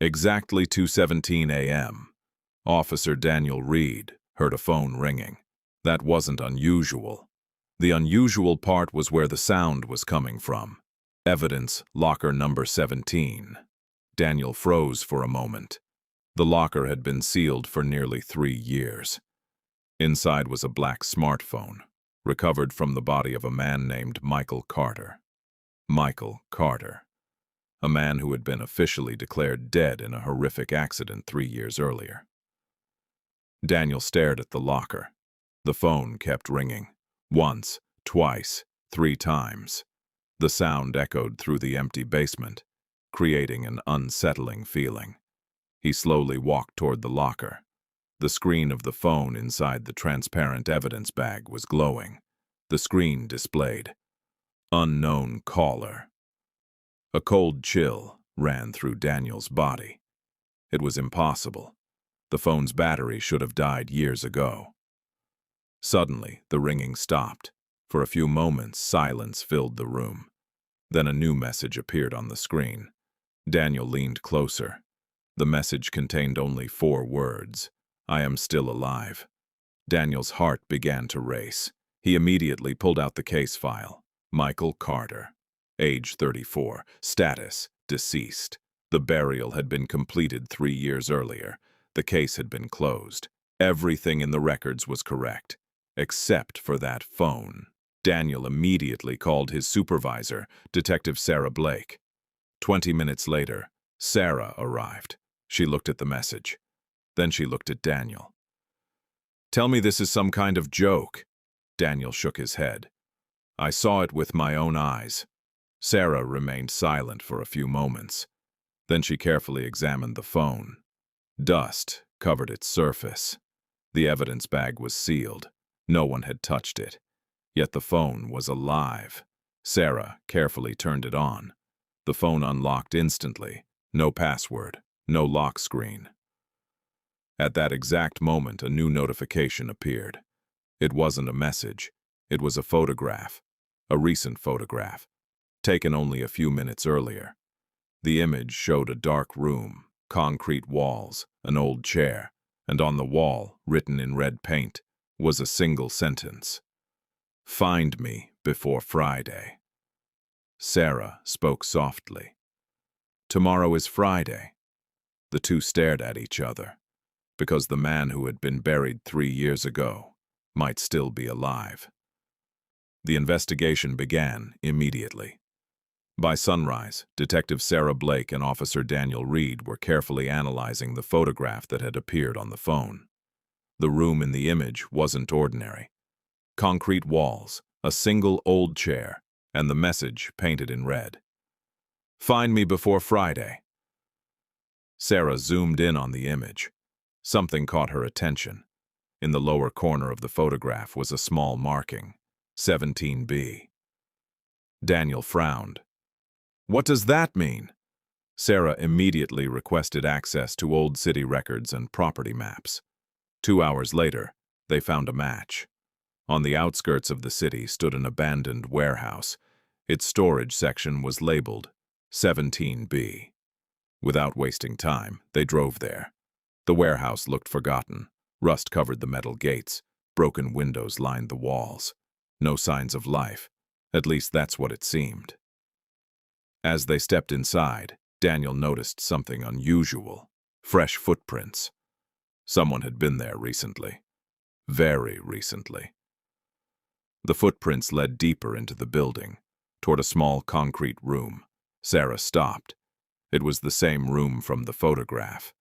Exactly 2:17 a.m. Officer Daniel Reed heard a phone ringing. That wasn't unusual. The unusual part was where the sound was coming from. Evidence, locker number 17. Daniel froze for a moment. The locker had been sealed for nearly 3 years. Inside was a black smartphone, recovered from the body of a man named Michael Carter. Michael Carter. A man who had been officially declared dead in a horrific accident 3 years earlier. Daniel stared at the locker. The phone kept ringing. Once, twice, 3 times. The sound echoed through the empty basement, creating an unsettling feeling. He slowly walked toward the locker. The screen of the phone inside the transparent evidence bag was glowing. The screen displayed "Unknown caller." A cold chill ran through Daniel's body. It was impossible. The phone's battery should have died years ago. Suddenly, the ringing stopped. For a few moments, silence filled the room. Then a new message appeared on the screen. Daniel leaned closer. The message contained only 4 words: "I am still alive." Daniel's heart began to race. He immediately pulled out the case file. Michael Carter. Age 34. Status: deceased. The burial had been completed 3 years earlier. The case had been closed. Everything in the records was correct, except for that phone. Daniel immediately called his supervisor, Detective Sarah Blake. 20 minutes later, Sarah arrived. She looked at the message. Then she looked at Daniel. "Tell me this is some kind of joke." Daniel shook his head. "I saw it with my own eyes." Sarah remained silent for a few moments. Then she carefully examined the phone. Dust covered its surface. The evidence bag was sealed. No one had touched it. Yet the phone was alive. Sarah carefully turned it on. The phone unlocked instantly. No password, no lock screen. At that exact moment, a new notification appeared. It wasn't a message. It was a photograph. A recent photograph, taken only a few minutes earlier. The image showed a dark room, concrete walls, an old chair, and on the wall, written in red paint, was a single sentence: "Find me before Friday." Sarah spoke softly. "Tomorrow is Friday." The two stared at each other, because the man who had been buried 3 years ago might still be alive. The investigation began immediately. By sunrise, Detective Sarah Blake and Officer Daniel Reed were carefully analyzing the photograph that had appeared on the phone. The room in the image wasn't ordinary. Concrete walls, a single old chair, and the message painted in red: "Find me before Friday." Sarah zoomed in on the image. Something caught her attention. In the lower corner of the photograph was a small marking: 17B. Daniel frowned. "What does that mean?" Sarah immediately requested access to old city records and property maps. 2 hours later, they found a match. On the outskirts of the city stood an abandoned warehouse. Its storage section was labeled 17B. Without wasting time, they drove there. The warehouse looked forgotten. Rust covered the metal gates. Broken windows lined the walls. No signs of life. At least that's what it seemed. As they stepped inside, Daniel noticed something unusual: fresh footprints. Someone had been there recently. Very recently. The footprints led deeper into the building, toward a small concrete room. Sarah stopped. It was the same room from the photograph.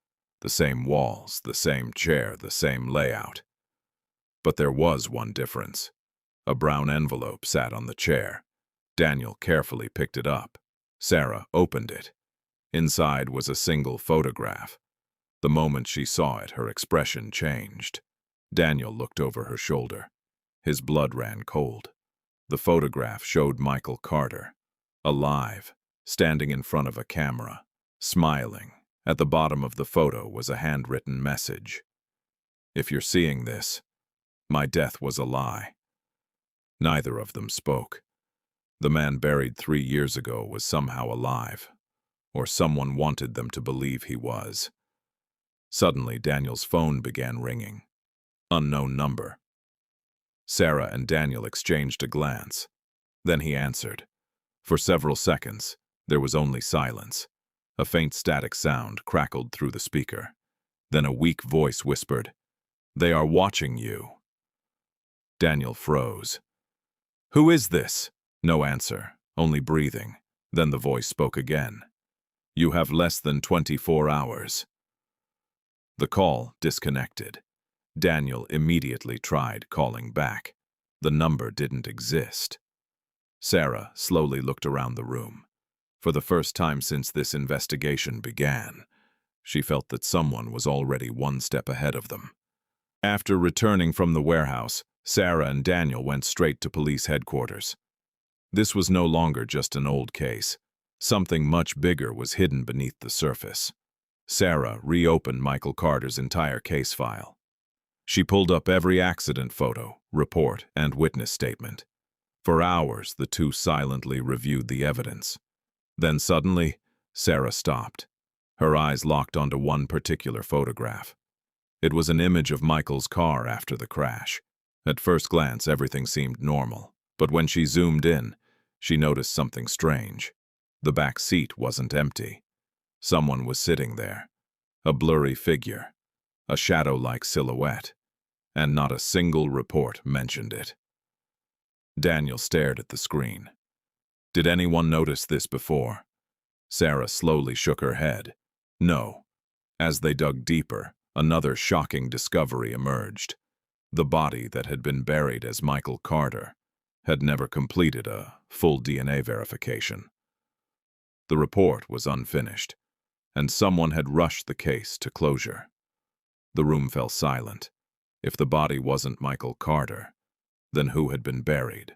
The same walls, the same chair, the same layout. But there was one difference. A brown envelope sat on the chair. Daniel carefully picked it up. Sarah opened it. Inside was a single photograph. The moment she saw it, her expression changed. Daniel looked over her shoulder. His blood ran cold. The photograph showed Michael Carter, alive, standing in front of a camera, smiling. At the bottom of the photo was a handwritten message: "If you're seeing this, my death was a lie." Neither of them spoke. The man buried 3 years ago was somehow alive, or someone wanted them to believe he was. Suddenly, Daniel's phone began ringing. Unknown number. Sarah and Daniel exchanged a glance. Then he answered. For several seconds, there was only silence. A faint static sound crackled through the speaker. Then a weak voice whispered, "They are watching you." Daniel froze. "Who is this?" No answer, only breathing. Then the voice spoke again. "You have less than 24 hours." The call disconnected. Daniel immediately tried calling back. The number didn't exist. Sarah slowly looked around the room. For the first time since this investigation began, she felt that someone was already one step ahead of them. After returning from the warehouse, Sarah and Daniel went straight to police headquarters. This was no longer just an old case. Something much bigger was hidden beneath the surface. Sarah reopened Michael Carter's entire case file. She pulled up every accident photo, report, and witness statement. For hours, the two silently reviewed the evidence. Then suddenly, Sarah stopped. Her eyes locked onto one particular photograph. It was an image of Michael's car after the crash. At first glance, everything seemed normal, but when she zoomed in, she noticed something strange. The back seat wasn't empty. Someone was sitting there, a blurry figure, a shadow-like silhouette, and not a single report mentioned it. Daniel stared at the screen. Did anyone notice this before? Sarah slowly shook her head. No. As they dug deeper, another shocking discovery emerged. The body that had been buried as Michael Carter had never completed a full DNA verification. The report was unfinished, and someone had rushed the case to closure. The room fell silent. If the body wasn't Michael Carter, then who had been buried?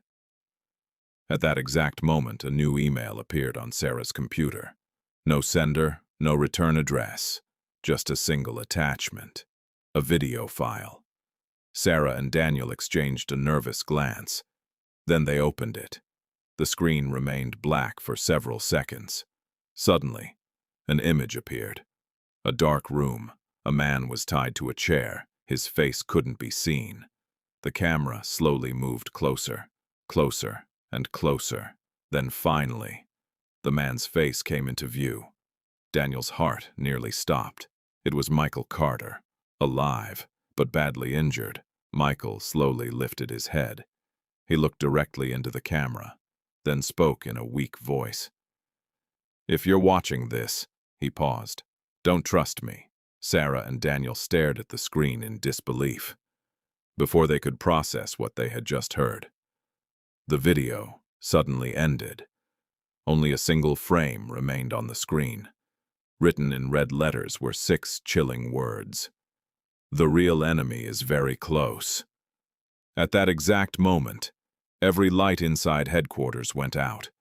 At that exact moment, a new email appeared on Sarah's computer. No sender, no return address, just a single attachment, a video file. Sarah and Daniel exchanged a nervous glance. Then they opened it. The screen remained black for several seconds. Suddenly, an image appeared. A dark room. A man was tied to a chair. His face couldn't be seen. The camera slowly moved closer, closer, and closer. Then finally, the man's face came into view. Daniel's heart nearly stopped. It was Michael Carter, alive, but badly injured. Michael slowly lifted his head. He looked directly into the camera, then spoke in a weak voice. "If you're watching this," he paused, "don't trust me." Sarah and Daniel stared at the screen in disbelief. Before they could process what they had just heard, the video suddenly ended. Only a single frame remained on the screen. Written in red letters were 6 chilling words. "The real enemy is very close." At that exact moment, every light inside headquarters went out.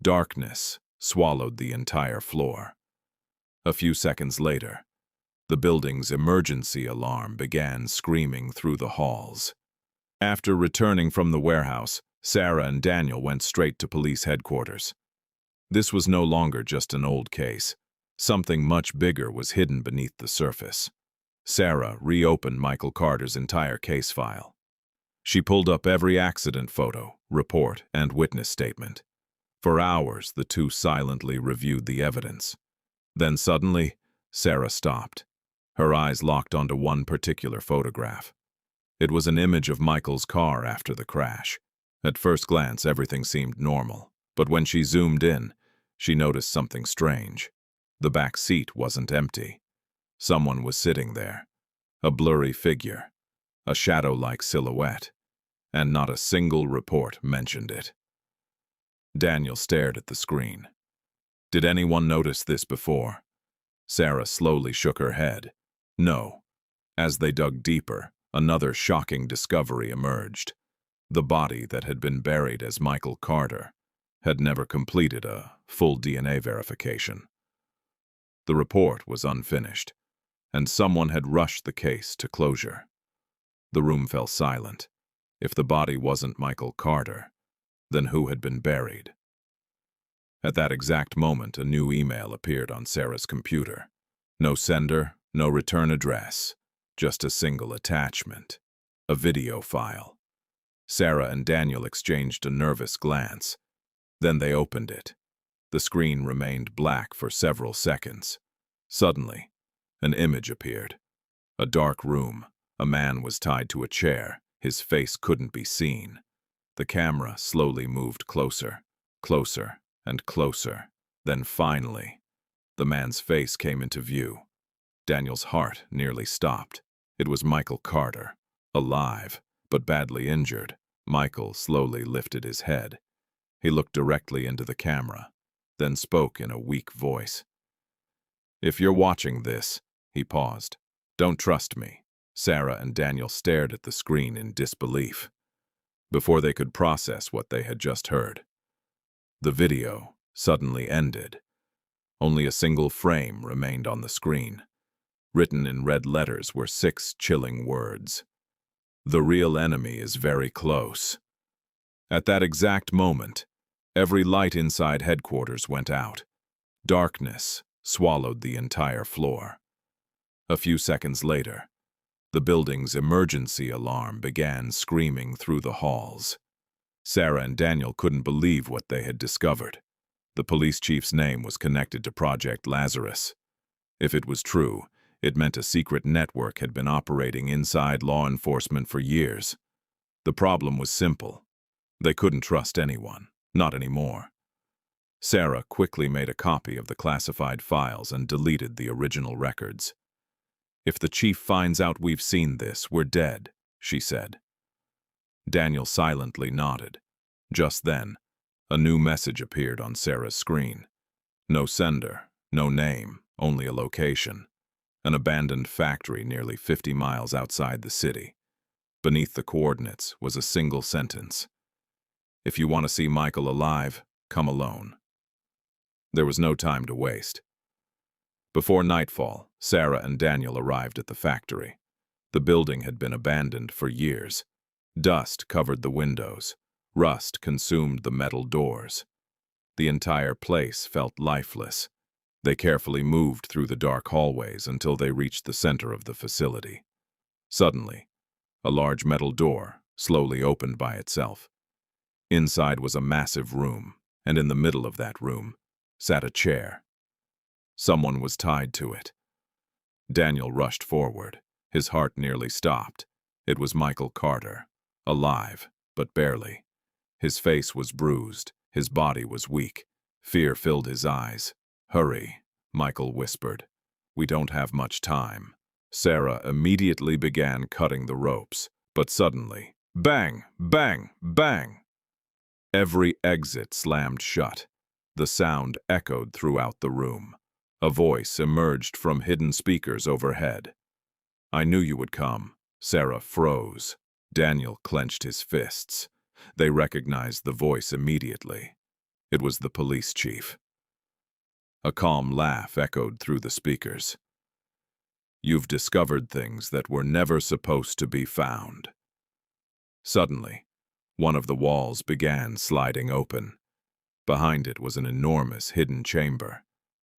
Darkness swallowed the entire floor. A few seconds later, the building's emergency alarm began screaming through the halls. After returning from the warehouse, Sarah and Daniel went straight to police headquarters. This was no longer just an old case. Something much bigger was hidden beneath the surface. Sarah reopened Michael Carter's entire case file. She pulled up every accident photo, report, and witness statement. For hours, the two silently reviewed the evidence. Then suddenly, Sarah stopped. Her eyes locked onto one particular photograph. It was an image of Michael's car after the crash. At first glance, everything seemed normal, but when she zoomed in, she noticed something strange. The back seat wasn't empty. Someone was sitting there, a blurry figure, a shadow-like silhouette, and not a single report mentioned it. Daniel stared at the screen. Did anyone notice this before? Sarah slowly shook her head. No. As they dug deeper, another shocking discovery emerged. The body that had been buried as Michael Carter had never completed a full DNA verification. The report was unfinished, and someone had rushed the case to closure. The room fell silent. If the body wasn't Michael Carter, then who had been buried? At that exact moment, a new email appeared on Sarah's computer. No sender, no return address, just a single attachment. A video file. Sarah and Daniel exchanged a nervous glance. Then they opened it. The screen remained black for several seconds. Suddenly, an image appeared. A dark room. A man was tied to a chair. His face couldn't be seen. The camera slowly moved closer, closer, and closer. Then finally, the man's face came into view. Daniel's heart nearly stopped. It was Michael Carter, alive, but badly injured. Michael slowly lifted his head. He looked directly into the camera, then spoke in a weak voice. "If you're watching this," he paused, "don't trust me." Sarah and Daniel stared at the screen in disbelief. Before they could process what they had just heard, the video suddenly ended. Only a single frame remained on the screen. Written in red letters were 6 chilling words. "The real enemy is very close." At that exact moment, every light inside headquarters went out. Darkness swallowed the entire floor. A few seconds later, the building's emergency alarm began screaming through the halls. Sarah and Daniel couldn't believe what they had discovered. The police chief's name was connected to Project Lazarus. If it was true, it meant a secret network had been operating inside law enforcement for years. The problem was simple. They couldn't trust anyone, not anymore. Sarah quickly made a copy of the classified files and deleted the original records. "If the chief finds out we've seen this, we're dead," she said. Daniel silently nodded. Just then, a new message appeared on Sarah's screen. No sender, no name, only a location. An abandoned factory nearly 50 miles outside the city. Beneath the coordinates was a single sentence. "If you want to see Michael alive, come alone." There was no time to waste. Before nightfall, Sarah and Daniel arrived at the factory. The building had been abandoned for years. Dust covered the windows. Rust consumed the metal doors. The entire place felt lifeless. They carefully moved through the dark hallways until they reached the center of the facility. Suddenly, a large metal door slowly opened by itself. Inside was a massive room, and in the middle of that room sat a chair. Someone was tied to it. Daniel rushed forward. His heart nearly stopped. It was Michael Carter, alive, but barely. His face was bruised. His body was weak. Fear filled his eyes. "Hurry," Michael whispered. "We don't have much time." Sarah immediately began cutting the ropes, but suddenly, bang, bang, bang! Every exit slammed shut. The sound echoed throughout the room. A voice emerged from hidden speakers overhead. "I knew you would come." Sarah froze. Daniel clenched his fists. They recognized the voice immediately. It was the police chief. A calm laugh echoed through the speakers. "You've discovered things that were never supposed to be found." Suddenly, one of the walls began sliding open. Behind it was an enormous hidden chamber.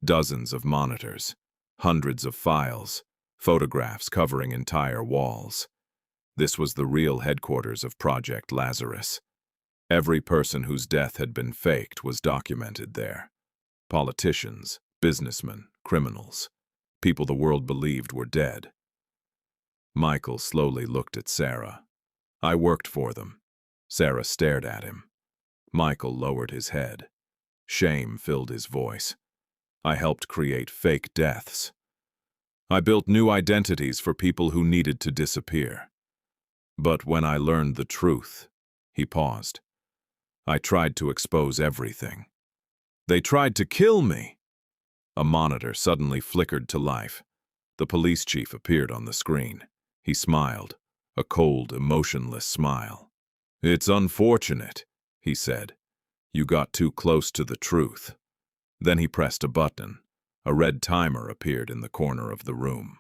Dozens of monitors, hundreds of files, photographs covering entire walls. This was the real headquarters of Project Lazarus. Every person whose death had been faked was documented there. Politicians, businessmen, criminals, people the world believed were dead. Michael slowly looked at Sarah. "I worked for them." Sarah stared at him. Michael lowered his head. Shame filled his voice. "I helped create fake deaths. I built new identities for people who needed to disappear. But when I learned the truth," he paused, "I tried to expose everything. They tried to kill me." A monitor suddenly flickered to life. The police chief appeared on the screen. He smiled, a cold, emotionless smile. "It's unfortunate," he said. "You got too close to the truth." Then he pressed a button. A red timer appeared in the corner of the room.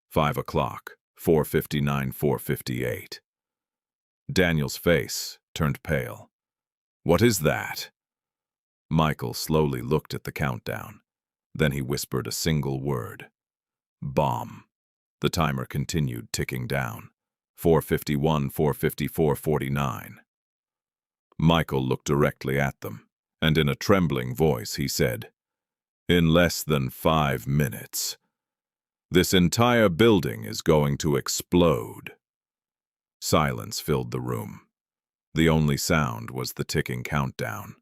5 o'clock, 4:59, 4:58. Daniel's face turned pale. "What is that?" Michael slowly looked at the countdown. Then he whispered a single word. Bomb. The timer continued ticking down. 4:51, 4:54, 49. Michael looked directly at them, and in a trembling voice he said, "In less than 5 minutes, this entire building is going to explode." Silence filled the room. The only sound was the ticking countdown.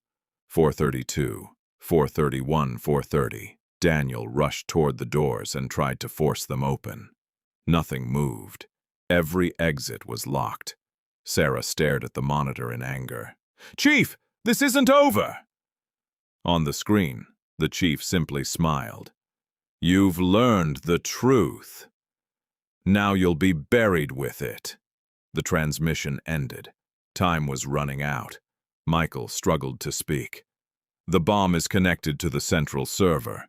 4:32, 4:31, 4:30. Daniel rushed toward the doors and tried to force them open. Nothing moved. Every exit was locked. Sarah stared at the monitor in anger. "Chief, this isn't over!" On the screen, the chief simply smiled. "You've learned the truth. Now you'll be buried with it." The transmission ended. Time was running out. Michael struggled to speak. "The bomb is connected to the central server.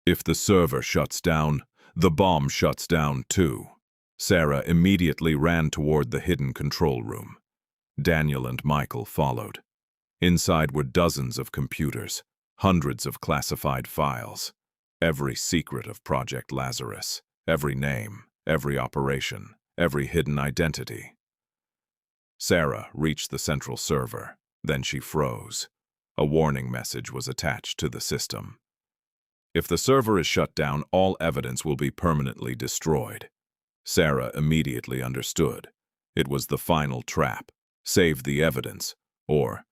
If the server shuts down, the bomb shuts down too." Sarah immediately ran toward the hidden control room. Daniel and Michael followed. Inside were dozens of computers, hundreds of classified files, every secret of Project Lazarus, every name, every operation, every hidden identity. Sarah reached the central server. Then she froze. A warning message was attached to the system. "If the server is shut down, all evidence will be permanently destroyed." Sarah immediately understood. It was the final trap. Save the evidence, or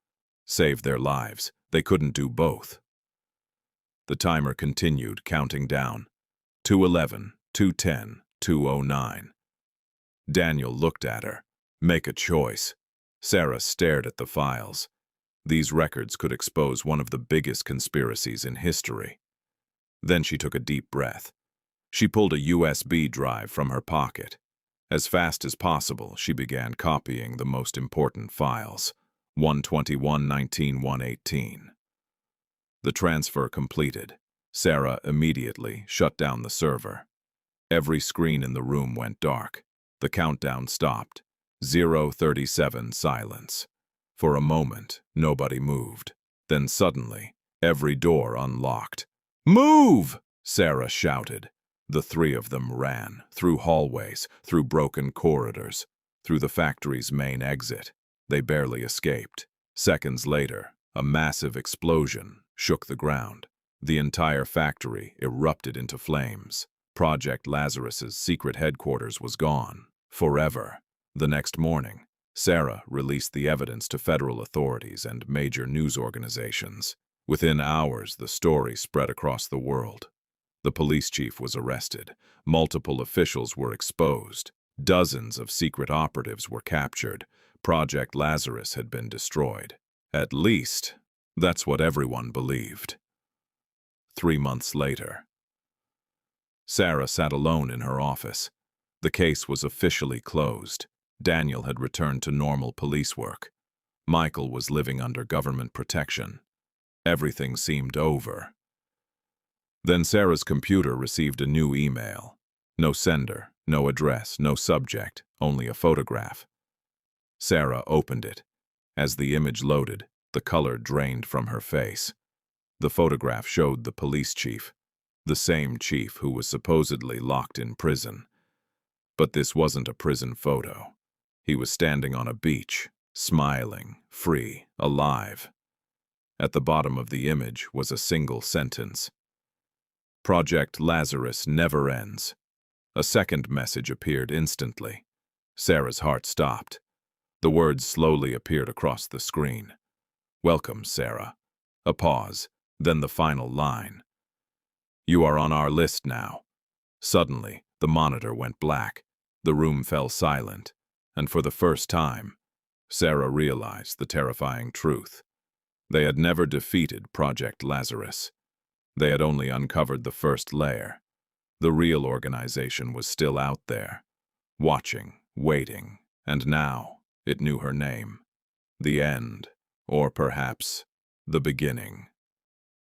save their lives. They couldn't do both. The timer continued, counting down. 2:11, 2:10, 2:09. Daniel looked at her. "Make a choice." Sarah stared at the files. These records could expose one of the biggest conspiracies in history. Then she took a deep breath. She pulled a USB drive from her pocket. As fast as possible, she began copying the most important files. 121-19, 118. The transfer completed. Sarah immediately shut down the server. Every screen in the room went dark. The countdown stopped. 0:37 silence. For a moment, nobody moved. Then suddenly, every door unlocked. "Move!" Sarah shouted. The three of them ran, through hallways, through broken corridors, through the factory's main exit. They barely escaped. Seconds later, a massive explosion shook the ground. The entire factory erupted into flames. Project Lazarus's secret headquarters was gone, forever. The next morning, Sarah released the evidence to federal authorities and major news organizations. Within hours, the story spread across the world. The police chief was arrested. Multiple officials were exposed. Dozens of secret operatives were captured. Project Lazarus had been destroyed. At least, that's what everyone believed. 3 months later, Sarah sat alone in her office. The case was officially closed. Daniel had returned to normal police work. Michael was living under government protection. Everything seemed over. Then Sarah's computer received a new email. No sender, no address, no subject, only a photograph. Sarah opened it. As the image loaded, the color drained from her face. The photograph showed the police chief, the same chief who was supposedly locked in prison. But this wasn't a prison photo. He was standing on a beach, smiling, free, alive. At the bottom of the image was a single sentence. "Project Lazarus never ends." A second message appeared instantly. Sarah's heart stopped. The words slowly appeared across the screen. "Welcome, Sarah." A pause, then the final line. "You are on our list now." Suddenly, the monitor went black. The room fell silent, and for the first time, Sarah realized the terrifying truth. They had never defeated Project Lazarus. They had only uncovered the first layer. The real organization was still out there, watching, waiting, and now it knew her name. The end, or perhaps the beginning.